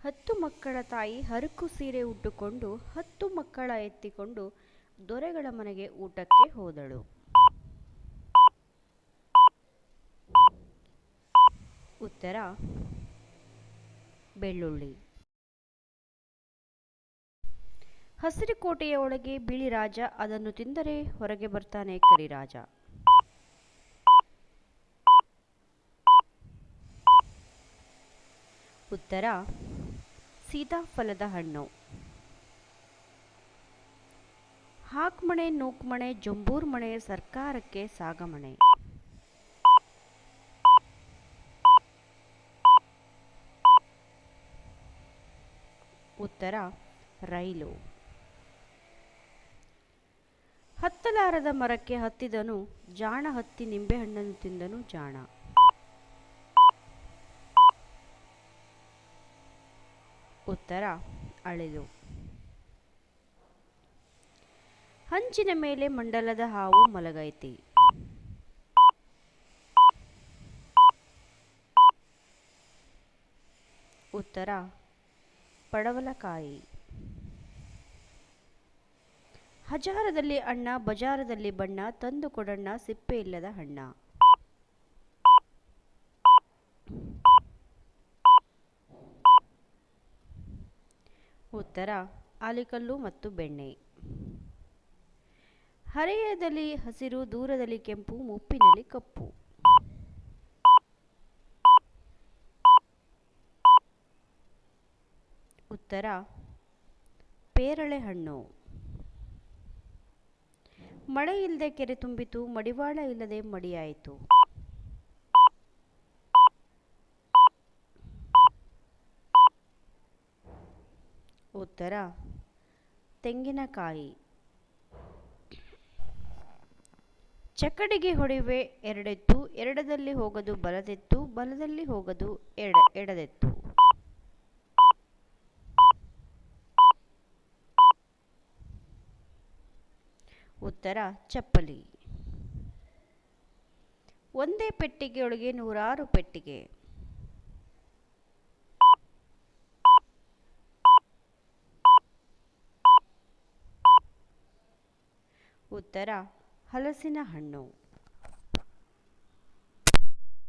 10 ಮಕ್ಕಳ ತಾಯಿ ಹರಕು ಸೀರೆ ಉಟ್ಟುಕೊಂಡು 10 ಮಕ್ಕಳ ಎತ್ತಿಕೊಂಡು ದೊರೆಗಳ ಮನೆಗೆ ಊಟಕ್ಕೆ ಹೋದಳು. ಉತ್ತರ ಬೆಳ್ಳುಳ್ಳಿ. ಹಸಿರು ಕೋಟೆಯ ಒಳಗೆ ಬಿಳಿ ರಾಜ, ಅದನ್ನು ತಿಂದರೆ ಹೊರಗೆ ಬರ್ತಾನೆ ಕರಿರಾಜ. ಉತ್ತರ ಸೀತಾಫಲದ ಹಣ್ಣು. ಹಾಕ್ಮಣೆ ನೂಕ್ಮಣೆ ಜಂಬೂರ್ ಮಣೆ ಸರ್ಕಾರಕ್ಕೆ ಸಾಗಮಣೆ. ಉತ್ತರ ರೈಲು. ಹತ್ತಲಾರದ ಮರಕ್ಕೆ ಹತ್ತಿದನು ಜಾಣ, ಹತ್ತಿ ನಿಂಬೆಹಣ್ಣನ್ನು ತಿಂದನು ಜಾಣ. ಉತ್ತರ ಅಳಿಲು. ಹಂಚಿನ ಮೇಲೆ ಮಂಡಲದ ಹಾವು ಮಲಗೈತಿ. ಉತ್ತರ ಪಡವಲಕಾಯಿ. ಹಜಾರದಲ್ಲಿ ಅಣ್ಣ ಬಜಾರದಲ್ಲಿ ಬಣ್ಣ, ತಂದು ಕೊಡಣ್ಣ ಸಿಪ್ಪೆ ಇಲ್ಲದ ಹಣ್ಣ. ಉತ್ತರ ಆಲಿಕಲ್ಲು ಮತ್ತು ಬೆಣ್ಣೆ. ಹರೆಯದಲ್ಲಿ ಹಸಿರು, ದೂರದಲ್ಲಿ ಕೆಂಪು, ಮುಪ್ಪಿನಲ್ಲಿ ಕಪ್ಪು. ಉತ್ತರ ಪೇರಳೆ ಹಣ್ಣು. ಮಳೆ ಇಲ್ಲದೆ ಕೆರೆ ತುಂಬಿತು, ಮಡಿವಾಳ ಇಲ್ಲದೆ ಮಡಿಯಾಯಿತು. ಉತ್ತರ ತೆಂಗಿನಕಾಯಿ. ಚಕ್ಕಡಿಗೆ ಹೊಡೆಯುವೆ ಎರಡೆತ್ತು, ಎರಡದಲ್ಲಿ ಹೋಗದು ಬಲದೆತ್ತು, ಬಲದಲ್ಲಿ ಹೋಗದು ಎಡದೆತ್ತು. ಉತ್ತರ ಚಪ್ಪಲಿ. ಒಂದೇ ಪೆಟ್ಟಿಗೆಯೊಳಗೆ 100 ಪೆಟ್ಟಿಗೆ. ಉತ್ತರ ಹಲಸಿನ ಹಣ್ಣು.